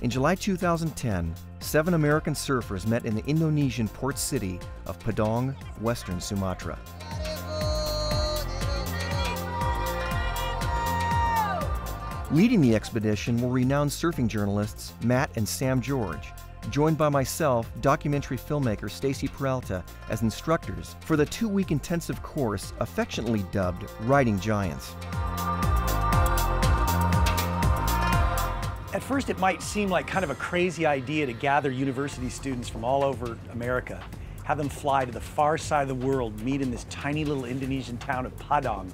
In July 2010, 7 American surfers met in the Indonesian port city of Padang, western Sumatra. Leading the expedition were renowned surfing journalists Matt and Sam George, joined by myself, documentary filmmaker Stacy Peralta, as instructors for the 2-week intensive course affectionately dubbed Riding Giants. At first, it might seem like kind of a crazy idea to gather university students from all over America, have them fly to the far side of the world, meet in this tiny little Indonesian town of Padang,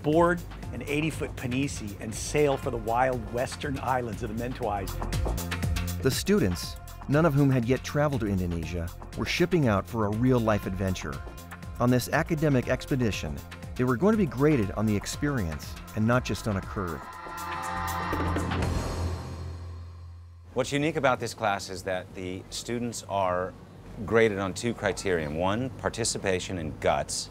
board an 80-foot pinisi, and sail for the wild western islands of the Mentawai. The students, none of whom had yet traveled to Indonesia, were shipping out for a real-life adventure. On this academic expedition, they were going to be graded on the experience and not just on a curve. What's unique about this class is that the students are graded on 2 criteria. 1, participation and guts,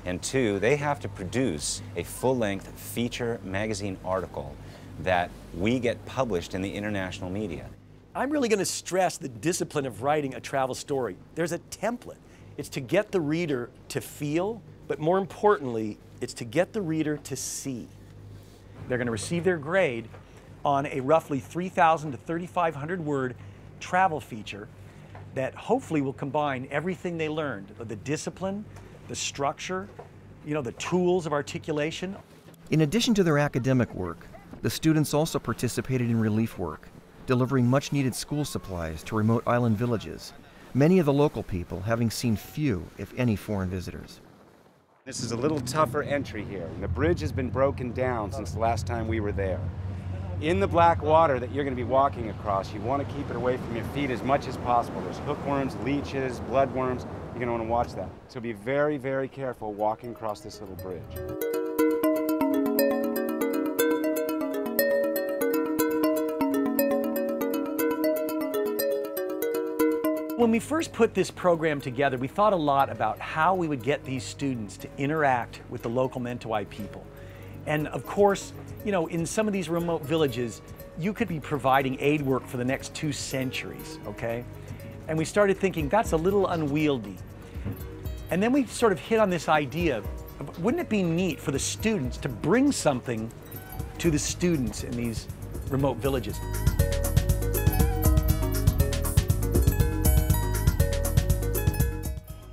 and 2, they have to produce a full-length feature magazine article that we get published in the international media. I'm really going to stress the discipline of writing a travel story. There's a template. It's to get the reader to feel, but more importantly, it's to get the reader to see. They're going to receive their grade on a roughly 3,000 to 3,500 word travel feature that hopefully will combine everything they learned, the discipline, the structure, the tools of articulation. In addition to their academic work, the students also participated in relief work, delivering much-needed school supplies to remote island villages, many of the local people having seen few, if any, foreign visitors. This is a little tougher entry here. The bridge has been broken down since the last time we were there. In the black water that you're going to be walking across, you want to keep it away from your feet as much as possible. There's hookworms, leeches, bloodworms. You're going to want to watch that. So be very, very careful walking across this little bridge. When we first put this program together, we thought a lot about how we would get these students to interact with the local Mentawai people. And of course, in some of these remote villages, you could be providing aid work for the next 2 centuries, okay? And we started thinking that's a little unwieldy. And then we sort of hit on this idea of, wouldn't it be neat for the students to bring something to the students in these remote villages?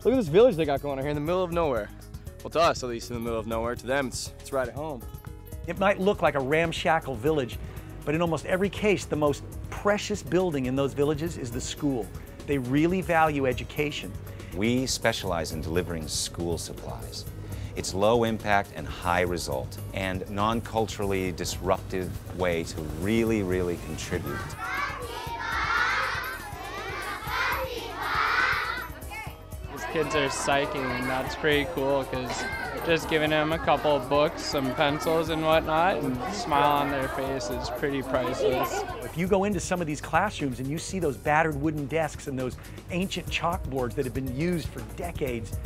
Look at this village they got going on here in the middle of nowhere. Well, to us, at least, in the middle of nowhere. To them, it's right at home. It might look like a ramshackle village, but in almost every case, the most precious building in those villages is the school. They really value education. We specialize in delivering school supplies. It's low impact and high result, and non-culturally disruptive way to really, really contribute. These kids are psyching, and that's pretty cool because just giving them a couple of books, some pencils and whatnot, and a smile on their face is pretty priceless. If you go into some of these classrooms and you see those battered wooden desks and those ancient chalkboards that have been used for decades,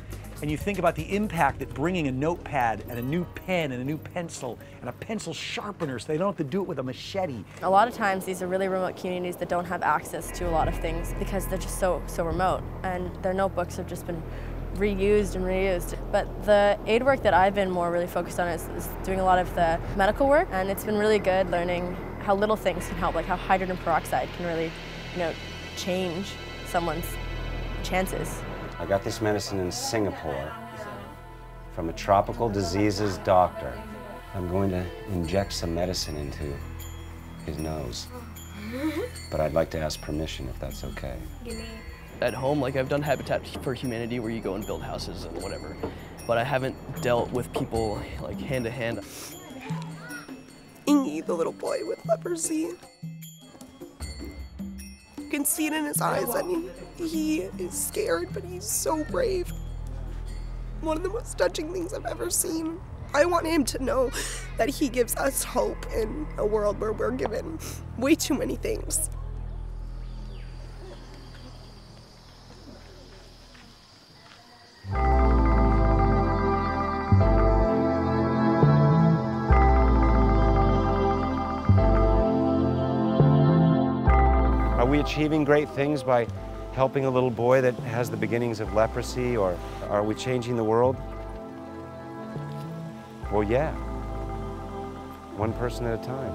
and you think about the impact that bringing a notepad and a new pen and a new pencil and a pencil sharpener so they don't have to do it with a machete. A lot of times these are really remote communities that don't have access to a lot of things because they're just so remote, and their notebooks have just been reused and reused. But the aid work that I've been more really focused on is doing a lot of the medical work, and it's been really good learning how little things can help, like how hydrogen peroxide can really, change someone's chances. I got this medicine in Singapore from a tropical diseases doctor. I'm going to inject some medicine into his nose. But I'd like to ask permission if that's okay. At home, I've done Habitat for Humanity where you go and build houses and whatever, but I haven't dealt with people hand to hand. Ingy, the little boy with leprosy. You can see it in his eyes that he is scared, but he's so brave. One of the most touching things I've ever seen. I want him to know that he gives us hope in a world where we're given way too many things. we achieving great things by helping a little boy that has the beginnings of leprosy, or are we changing the world? Well, yeah. One person at a time.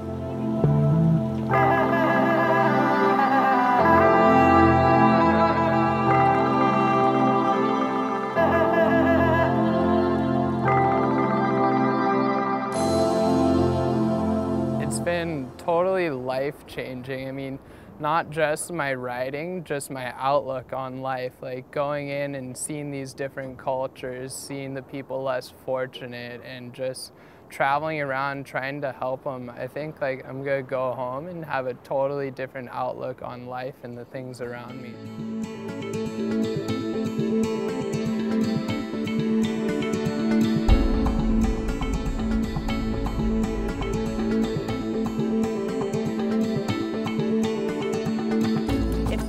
It's been totally life-changing. I mean, not just my writing, just my outlook on life. Like going in and seeing these different cultures, seeing the people less fortunate, and just traveling around trying to help them. I think like I'm gonna go home and have a totally different outlook on life and the things around me.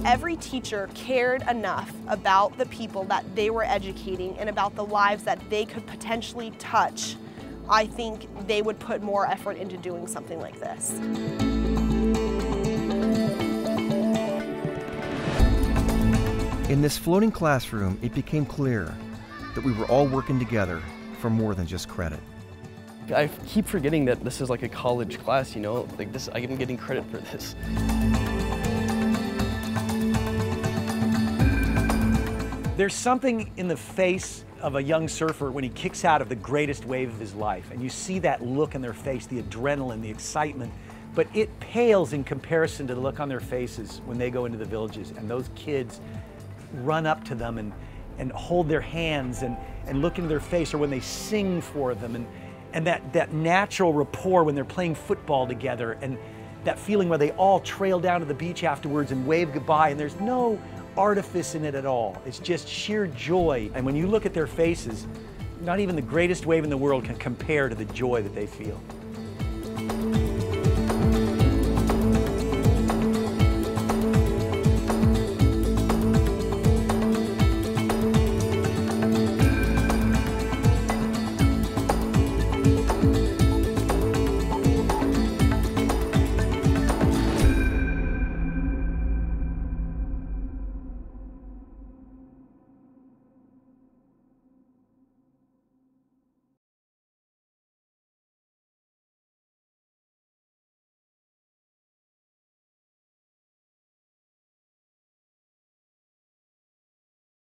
Every teacher cared enough about the people that they were educating and about the lives that they could potentially touch, I think they would put more effort into doing something like this. In this floating classroom, it became clear that we were all working together for more than just credit. I keep forgetting that this is like a college class, you know? Like this, I'm getting credit for this. There's something in the face of a young surfer when he kicks out of the greatest wave of his life, and you see that look in their face, the adrenaline, the excitement, but it pales in comparison to the look on their faces when they go into the villages and those kids run up to them and hold their hands and look into their face, or when they sing for them, and that natural rapport when they're playing football together, and that feeling where they all trail down to the beach afterwards and wave goodbye, and there's no artifice in it at all. It's just sheer joy. And when you look at their faces, not even the greatest wave in the world can compare to the joy that they feel.